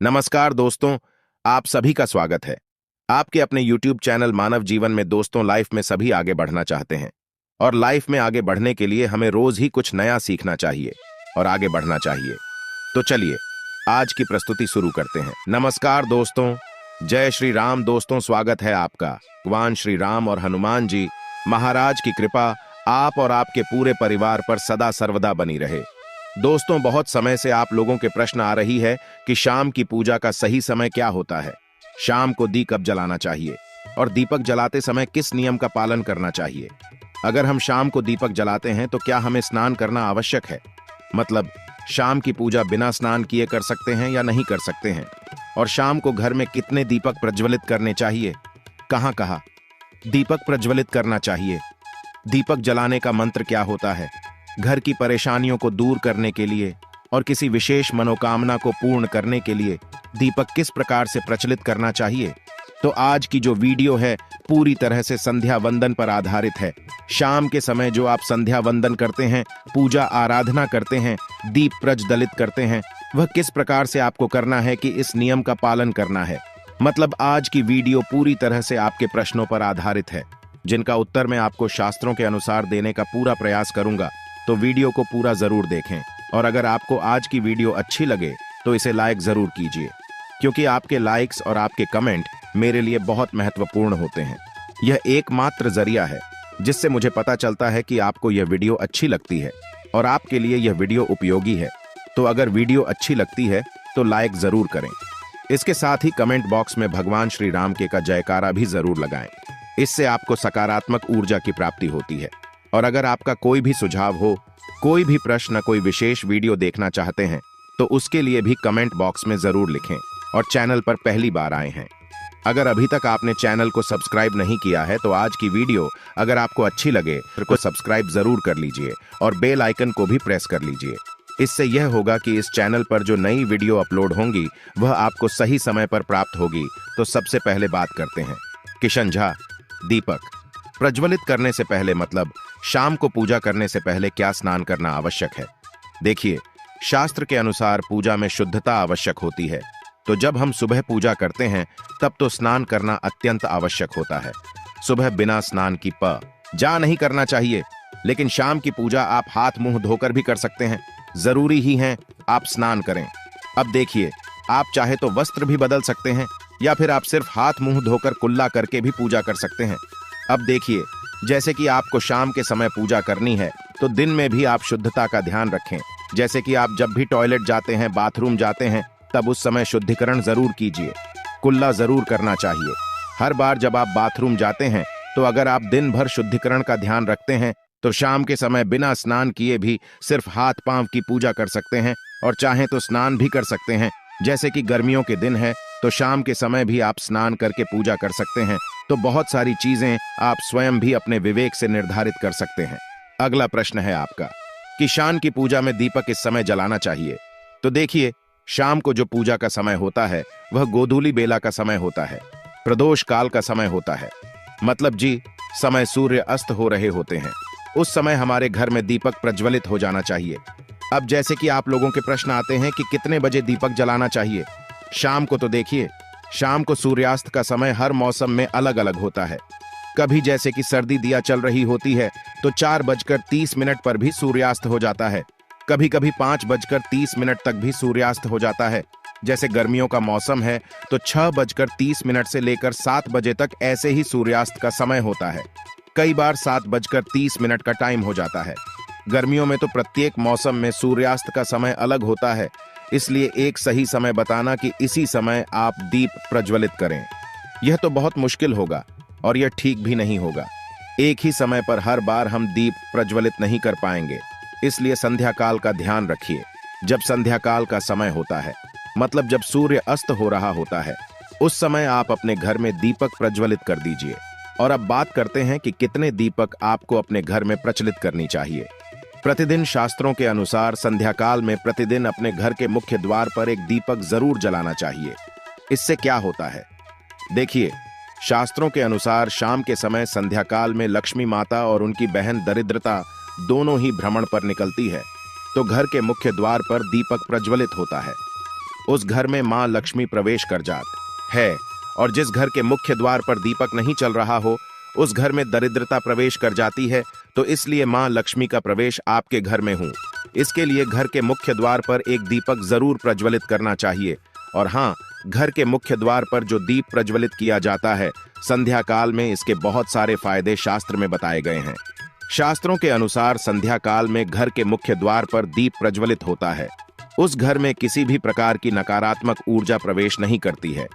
नमस्कार दोस्तों, आप सभी का स्वागत है। आपके अपने YouTube चैनल मानव जीवन में दोस्तों लाइफ में सभी आगे बढ़ना चाहते हैं और लाइफ में आगे बढ़ने के लिए हमें रोज ही कुछ नया सीखना चाहिए और आगे बढ़ना चाहिए। तो चलिए आज की प्रस्तुति शुरू करते हैं। नमस्कार दोस्तों, जय श्री राम दोस्तों, स्वागत है आपका। भगवान श्री राम और हनुमान जी महाराज की कृपा आप और आपके पूरे परिवार पर सदा सर्वदा बनी रहे। दोस्तों, बहुत समय से आप लोगों के प्रश्न आ रही है कि शाम की पूजा का सही समय क्या होता है, शाम को दीप कब जलाना चाहिए और दीपक जलाते समय किस नियम का पालन करना चाहिए। अगर हम शाम को दीपक जलाते हैं तो क्या हमें स्नान करना आवश्यक है, मतलब शाम की पूजा बिना स्नान किए कर सकते हैं या नहीं कर सकते हैं, और शाम को घर में कितने दीपक प्रज्वलित करने चाहिए, कहां कहां दीपक प्रज्वलित करना चाहिए, दीपक जलाने का मंत्र क्या होता है, घर की परेशानियों को दूर करने के लिए और किसी विशेष मनोकामना को पूर्ण करने के लिए दीपक किस प्रकार से प्रचलित करना चाहिए। तो आज की जो वीडियो है पूरी तरह से संध्या वंदन पर आधारित है। शाम के समय जो आप संध्या वंदन करते हैं, पूजा आराधना करते हैं, दीप प्रज्वलित करते हैं, वह किस प्रकार से आपको करना है कि इस नियम का पालन करना है। मतलब आज की वीडियो पूरी तरह से आपके प्रश्नों पर आधारित है, जिनका उत्तर मैं आपको शास्त्रों के अनुसार देने का पूरा प्रयास करूंगा। तो वीडियो को पूरा जरूर देखें और अगर आपको आज की वीडियो अच्छी लगे तो इसे लाइक जरूर कीजिए, क्योंकि आपके लाइक्स और आपके कमेंट मेरे लिए बहुत महत्वपूर्ण होते हैं। यह एकमात्र जरिया है जिससे मुझे पता चलता है कि आपको यह वीडियो अच्छी लगती है और आपके लिए यह वीडियो उपयोगी है। तो अगर वीडियो अच्छी लगती है तो लाइक जरूर करें। इसके साथ ही कमेंट बॉक्स में भगवान श्री राम के का जयकारा भी जरूर लगाएं। इससे आपको सकारात्मक ऊर्जा की प्राप्ति होती है। और अगर आपका कोई भी सुझाव हो, कोई भी प्रश्न, कोई विशेष वीडियो देखना चाहते हैं तो उसके लिए भी कमेंट बॉक्स में जरूर लिखें। और चैनल पर पहली बार आए हैं, अगर अभी तक आपने चैनल को सब्सक्राइब नहीं किया है तो आज की वीडियो अगर आपको अच्छी लगे तो सब्सक्राइब जरूर कर लीजिए और बेल आइकन को भी प्रेस कर लीजिए। इससे यह होगा कि इस चैनल पर जो नई वीडियो अपलोड होंगी वह आपको सही समय पर प्राप्त होगी। तो सबसे पहले बात करते हैं किशन झा, दीपक प्रज्वलित करने से पहले, मतलब शाम को पूजा करने से पहले क्या स्नान करना आवश्यक है। देखिए, शास्त्र के अनुसार पूजा में शुद्धता आवश्यक होती है। तो जब हम सुबह पूजा करते हैं तब तो स्नान करना अत्यंत आवश्यक होता है। सुबह बिना स्नान की जा नहीं करना चाहिए, लेकिन शाम की पूजा आप हाथ मुंह धोकर भी कर सकते हैं। जरूरी ही है आप स्नान करें। अब देखिए, आप चाहे तो वस्त्र भी बदल सकते हैं या फिर आप सिर्फ हाथ मुंह धोकर कुल्ला करके भी पूजा कर सकते हैं। अब देखिए, जैसे कि आपको शाम के समय पूजा करनी है तो दिन में भी आप शुद्धता का ध्यान रखें। जैसे कि आप जब भी टॉयलेट जाते हैं, बाथरूम जाते हैं, तब उस समय शुद्धिकरण जरूर कीजिए, कुल्ला जरूर करना चाहिए। हर बार जब आप बाथरूम जाते हैं तो अगर आप दिन भर शुद्धिकरण का ध्यान रखते हैं तो शाम के समय बिना स्नान किए भी सिर्फ हाथ पांव की पूजा कर सकते हैं और चाहें तो स्नान भी कर सकते हैं। जैसे कि गर्मियों के दिन है तो शाम के समय भी आप स्नान करके पूजा कर सकते हैं। तो बहुत सारी चीजें आप स्वयं भी अपने विवेक से निर्धारित कर सकते हैं। अगला प्रश्न है आपका कि शाम की पूजा में दीपक इस समय जलाना चाहिए। तो देखिए, शाम को जो पूजा का समय होता है वह गोधूली बेला का समय होता है, प्रदोष काल का समय होता है। मतलब जी, समय सूर्य अस्त हो रहे होते हैं, उस समय हमारे घर में दीपक प्रज्वलित हो जाना चाहिए। अब जैसे कि आप लोगों के प्रश्न आते हैं कि कितने बजे दीपक जलाना चाहिए शाम को, तो देखिए, शाम को सूर्यास्त का समय हर मौसम में अलग अलग होता है। कभी जैसे कि सर्दी दिया चल रही होती है तो 4:30 पर भी सूर्यास्त हो जाता है। कभी कभी 5:30 तक भी सूर्यास्त हो जाता है। जैसे गर्मियों का मौसम है तो 6:30 से लेकर 7 बजे तक ऐसे ही सूर्यास्त का समय होता है। कई बार 7:30 का टाइम हो जाता है। गर्मियों में तो प्रत्येक मौसम में सूर्यास्त का समय अलग होता है, इसलिए एक सही समय बताना कि इसी समय आप दीप प्रज्वलित करें, यह तो बहुत मुश्किल होगा और यह ठीक भी नहीं होगा। एक ही समय पर हर बार हम दीप प्रज्वलित नहीं कर पाएंगे, इसलिए संध्या काल का ध्यान रखिए। जब संध्या काल का समय होता है, मतलब जब सूर्य अस्त हो रहा होता है, उस समय आप अपने घर में दीपक प्रज्वलित कर दीजिए। और अब बात करते हैं कि कितने दीपक आपको अपने घर में प्रचलित करनी चाहिए। प्रतिदिन शास्त्रों के अनुसार संध्या काल में प्रतिदिन अपने घर के मुख्य द्वार पर एक दीपक जरूर जलाना चाहिए। इससे क्या होता है, देखिए, शास्त्रों के अनुसार शाम के समय संध्या काल में लक्ष्मी माता और उनकी बहन दरिद्रता दोनों ही भ्रमण पर निकलती है, तो घर के मुख्य द्वार पर दीपक प्रज्वलित होता है। उस घर में मां लक्ष्मी प्रवेश कर जात है। और जिस घर के मुख्य द्वार पर दीपक नहीं चल रहा हो, उस घर में दरिद्रता प्रवेश कर जाती है। तो इसलिए मां लक्ष्मी का प्रवेश आपके घर में हो, इसके लिए घर के मुख्य द्वार पर एक दीपक जरूर प्रज्वलित करना चाहिए। और हाँ, घर के मुख्य द्वार पर जो दीप प्रज्वलित किया जाता है संध्या काल में, इसके बहुत सारे फायदे शास्त्र में बताए गए हैं। शास्त्रों के अनुसार संध्या काल में घर के मुख्य द्वार पर दीप प्रज्वलित होता है, उस घर में किसी भी प्रकार की नकारात्मक ऊर्जा प्रवेश नहीं करती है।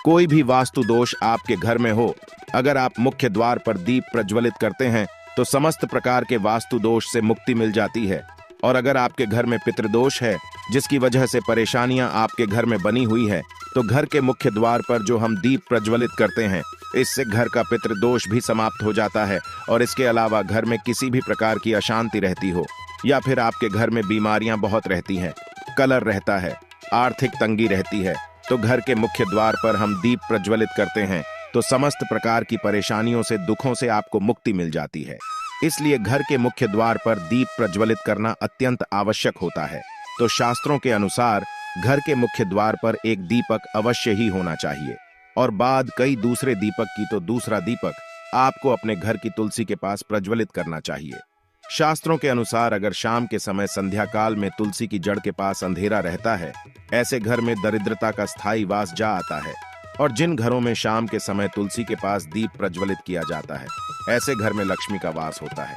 कोई भी वास्तु दोष आपके घर में हो, अगर आप मुख्य द्वार पर दीप प्रज्वलित करते हैं तो समस्त प्रकार के वास्तु दोष से मुक्ति मिल जाती है। और अगर आपके घर में पितृदोष है, जिसकी वजह से परेशानियां आपके घर में बनी हुई है, तो घर के मुख्य द्वार पर जो हम दीप प्रज्वलित करते हैं, इससे घर का पितृदोष भी समाप्त हो जाता है। और इसके अलावा घर में किसी भी प्रकार की अशांति रहती हो, या फिर आपके घर में बीमारियां बहुत रहती हैं, कलह रहता है, आर्थिक तंगी रहती है, तो घर के मुख्य द्वार पर हम दीप प्रज्वलित करते हैं तो समस्त प्रकार की परेशानियों से, दुखों से आपको मुक्ति मिल जाती है। इसलिए घर के मुख्य द्वार पर दीप प्रज्वलित करना अत्यंत आवश्यक होता है। तो शास्त्रों के अनुसार घर के मुख्य द्वार पर एक दीपक अवश्य ही होना चाहिए। और बाद कई दूसरे दीपक की तो दूसरा दीपक आपको अपने घर की तुलसी के पास प्रज्वलित करना चाहिए। शास्त्रों के अनुसार अगर शाम के समय संध्या काल में तुलसी की जड़ के पास अंधेरा रहता है, ऐसे घर में दरिद्रता का स्थायी वास जा आता है। और जिन घरों में शाम के समय तुलसी के पास दीप प्रज्वलित किया जाता है, ऐसे घर में लक्ष्मी का वास होता है।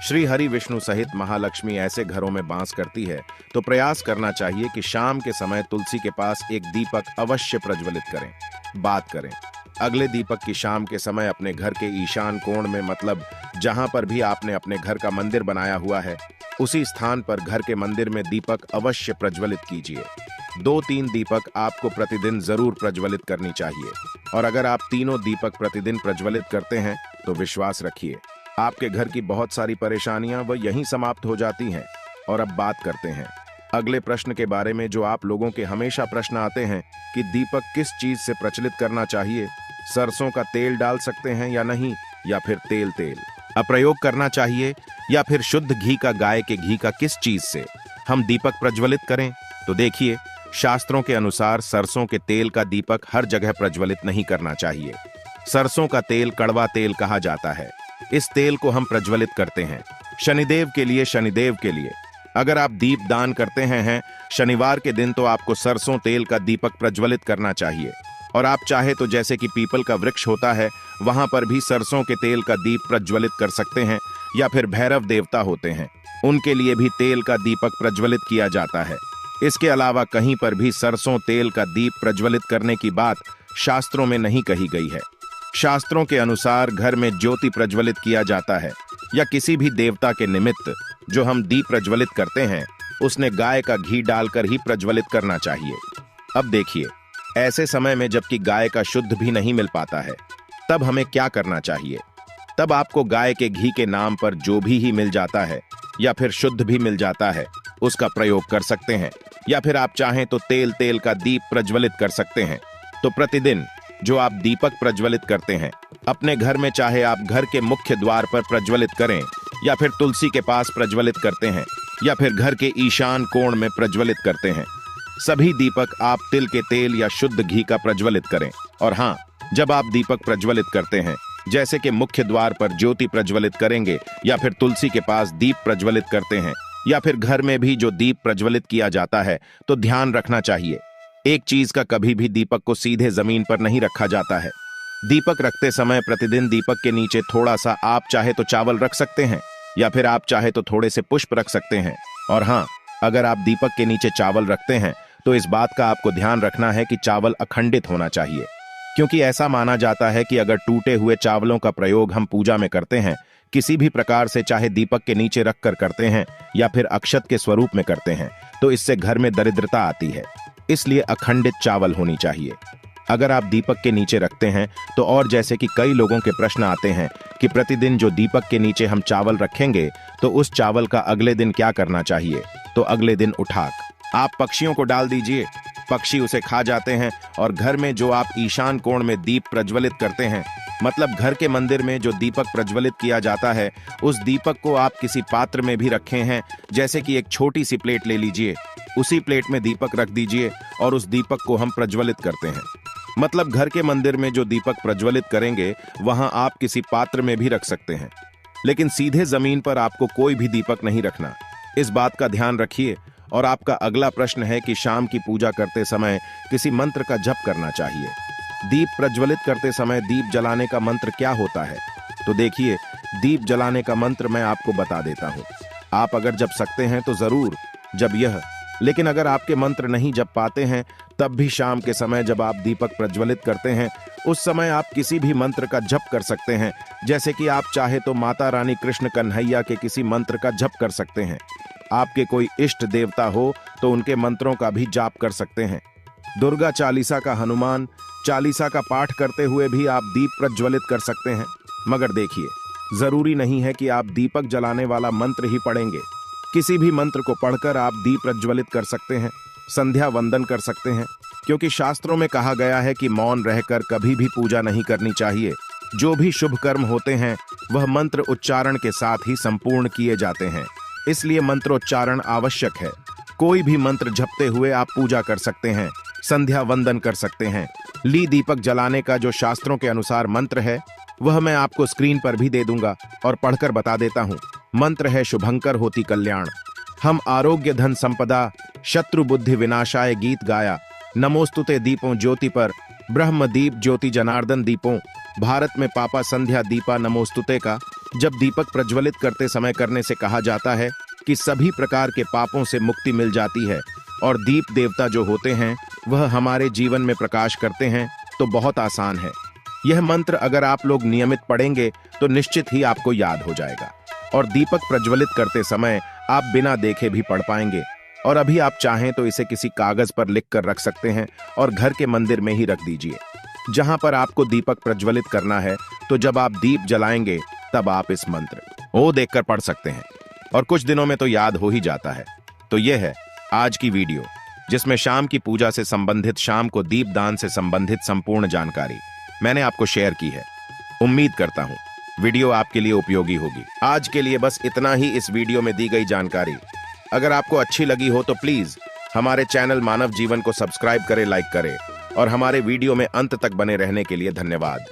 श्री हरि विष्णु सहित महालक्ष्मी ऐसे घरों में वास करती है। तो प्रयास करना चाहिए कि शाम के समय तुलसी के पास एक दीपक अवश्य प्रज्वलित करें। बात करें अगले दीपक की, शाम के समय अपने घर के ईशान कोण में, मतलब जहां पर भी आपने अपने घर का मंदिर बनाया हुआ है, उसी स्थान पर घर के मंदिर में दीपक अवश्य प्रज्वलित कीजिए। 2-3 दीपक आपको प्रतिदिन जरूर प्रज्वलित करनी चाहिए। और अगर आप तीनों दीपक प्रतिदिन प्रज्वलित करते हैं तो विश्वास रखिए, आपके घर की बहुत सारी परेशानियां वह यहीं समाप्त हो जाती हैं। और अब बात करते हैं अगले प्रश्न के बारे में, जो आप लोगों के हमेशा प्रश्न आते हैं कि दीपक किस चीज से प्रज्वलित करना चाहिए। सरसों का तेल डाल सकते हैं या नहीं, या फिर तेल प्रयोग करना चाहिए, या फिर शुद्ध घी का, गाय के घी का, किस चीज से हम दीपक प्रज्वलित करें। तो देखिए, शास्त्रों के अनुसार सरसों के तेल का दीपक हर जगह प्रज्वलित नहीं करना चाहिए। सरसों का तेल कड़वा तेल कहा जाता है। इस तेल को हम प्रज्वलित करते हैं शनिदेव के लिए। अगर आप दीप दान करते हैं शनिवार के दिन, तो आपको सरसों तेल का दीपक प्रज्वलित करना चाहिए। और आप चाहे तो जैसे कि पीपल का वृक्ष होता है, वहां पर भी सरसों के तेल का दीप प्रज्वलित कर सकते हैं। या फिर भैरव देवता होते हैं, उनके लिए भी तेल का दीपक प्रज्वलित किया जाता है। इसके अलावा कहीं पर भी सरसों तेल का दीप प्रज्वलित करने की बात शास्त्रों में नहीं कही गई है। शास्त्रों के अनुसार घर में ज्योति प्रज्वलित किया जाता है, या किसी भी देवता के निमित्त जो हम दीप प्रज्वलित करते हैं, उसने गाय का घी डालकर ही प्रज्वलित करना चाहिए। अब देखिए, ऐसे समय में जबकि गाय का शुद्ध भी नहीं मिल पाता है, तब हमें क्या करना चाहिए। तब आपको गाय के घी के नाम पर जो भी मिल जाता है, या फिर शुद्ध भी मिल जाता है, उसका प्रयोग कर सकते हैं। या फिर आप चाहें तो तेल का दीप प्रज्वलित कर सकते हैं। तो प्रतिदिन जो आप दीपक प्रज्वलित करते हैं अपने घर में, चाहे आप घर के मुख्य द्वार पर प्रज्वलित करें, या फिर तुलसी के पास प्रज्वलित करते हैं, या फिर घर के ईशान कोण में प्रज्वलित करते हैं, सभी दीपक आप तिल के तेल या शुद्ध घी का प्रज्वलित करें। और हाँ, जब आप दीपक प्रज्वलित करते हैं, जैसे कि मुख्य द्वार पर ज्योति प्रज्वलित करेंगे, या फिर तुलसी के पास दीप प्रज्वलित करते हैं, या फिर घर में भी जो दीप प्रज्वलित किया जाता है, तो ध्यान रखना चाहिए, एक चीज का कभी भी दीपक को सीधे जमीन पर नहीं रखा जाता है। दीपक रखते समय प्रतिदिन दीपक के नीचे थोड़ा सा आप चाहे तो चावल रख सकते हैं, या फिर आप चाहे तो थोड़े से पुष्प रख सकते हैं। और हाँ, अगर आप दीपक के नीचे चावल रखते हैं तो इस बात का आपको ध्यान रखना है कि चावल अखंडित होना चाहिए, क्योंकि ऐसा माना जाता है कि अगर टूटे हुए चावलों का प्रयोग हम पूजा में करते हैं, किसी भी प्रकार से, चाहे दीपक के नीचे रखकर करते हैं या फिर अक्षत के स्वरूप में करते हैं, तो इससे घर में दरिद्रता आती है। इसलिए अखंडित चावल होनी चाहिए अगर आप दीपक के नीचे रखते हैं तो। और जैसे कि कई लोगों के प्रश्न आते हैं कि प्रतिदिन जो दीपक के नीचे हम चावल रखेंगे, तो उस चावल का अगले दिन क्या करना चाहिए। तो अगले दिन उठाक आप पक्षियों को डाल दीजिए, पक्षी उसे खा जाते हैं। और घर में जो आप ईशान कोण में दीप प्रज्वलित करते हैं, मतलब घर के मंदिर में जो दीपक प्रज्वलित किया जाता है, उस दीपक को आप किसी पात्र में भी रखे हैं, जैसे कि एक छोटी सी प्लेट ले लीजिए, उसी प्लेट में दीपक रख दीजिए और उस दीपक को हम प्रज्वलित करते हैं। मतलब घर के मंदिर में जो दीपक प्रज्वलित करेंगे वहां आप किसी पात्र में भी रख सकते हैं, लेकिन सीधे जमीन पर आपको कोई भी दीपक नहीं रखना। इस बात का ध्यान रखिए। और आपका अगला प्रश्न है कि शाम की पूजा करते समय किसी मंत्र का जप करना चाहिए। दीप प्रज्वलित करते समय दीप जलाने का मंत्र क्या होता है? तो देखिए, दीप जलाने का मंत्र मैं आपको बता देता हूं। आप अगर जप सकते हैं तो जरूर जब यह, लेकिन अगर आपके मंत्र नहीं जप पाते हैं तब भी शाम के समय जब आप दीपक प्रज्वलित करते हैं उस समय आप किसी भी मंत्र का जप कर सकते हैं। जैसे कि आप चाहे तो माता रानी कृष्ण कन्हैया के किसी मंत्र का जप कर सकते हैं। आपके कोई इष्ट देवता हो तो उनके मंत्रों का भी जाप कर सकते हैं। दुर्गा चालीसा का, हनुमान चालीसा का पाठ करते हुए भी आप दीप प्रज्वलित कर सकते हैं। मगर देखिए, जरूरी नहीं है कि आप दीपक जलाने वाला मंत्र ही पढ़ेंगे। किसी भी मंत्र को पढ़कर आप दीप प्रज्वलित कर सकते हैं, संध्या वंदन कर सकते हैं, क्योंकि शास्त्रों में कहा गया है कि मौन रहकर कभी भी पूजा नहीं करनी चाहिए। जो भी शुभ कर्म होते हैं वह मंत्र उच्चारण के साथ ही संपूर्ण किए जाते हैं, इसलिए मंत्रोच्चारण आवश्यक है। कोई भी मंत्र जपते हुए आप पूजा कर सकते हैं, संध्या वंदन कर सकते हैं। ली दीपक जलाने का जो शास्त्रों के अनुसार मंत्र है वह मैं आपको स्क्रीन पर भी दे दूंगा और पढ़कर बता देता हूं। मंत्र है शुभंकर होती कल्याण, हम आरोग्य धन संपदा, शत्रु बुद्धि विनाशाय गीत गाया, नमोस्तुते दीपों ज्योति पर, ब्रह्म दीप ज्योति जनार्दन दीपों, भारत में पापा संध्या दीपा नमोस्तुते का जब दीपक प्रज्वलित करते समय करने से कहा जाता है कि सभी प्रकार के पापों से मुक्ति मिल जाती है और दीप देवता जो होते हैं वह हमारे जीवन में प्रकाश करते हैं। तो बहुत आसान है। यह मंत्र अगर आप लोग नियमित पढ़ेंगे तो निश्चित ही आपको याद हो जाएगा और दीपक प्रज्वलित करते समय आप बिना देखे भी पढ़ पाएंगे। और अभी आप चाहें तो इसे किसी कागज पर लिख कर रख सकते हैं और घर के मंदिर में ही रख दीजिए जहां पर आपको दीपक प्रज्वलित करना है। तो जब आप दीप जलाएंगे तब आप इस मंत्र को देखकर पढ़ सकते हैं और कुछ दिनों में तो याद हो ही जाता है। तो यह है आज की वीडियो, जिसमें शाम की पूजा से संबंधित, शाम को दीपदान से संबंधित संपूर्ण जानकारी मैंने आपको शेयर की है। उम्मीद करता हूं वीडियो आपके लिए उपयोगी होगी। आज के लिए बस इतना ही इस वीडियो में दी गई जानकारी। अगर आपको अच्छी लगी हो तो प्लीज हमारे चैनल मानव जीवन को सब्सक्राइब करें, लाइक करें और हमारे वीडियो में अंत तक बने रहने के लिए धन्यवाद।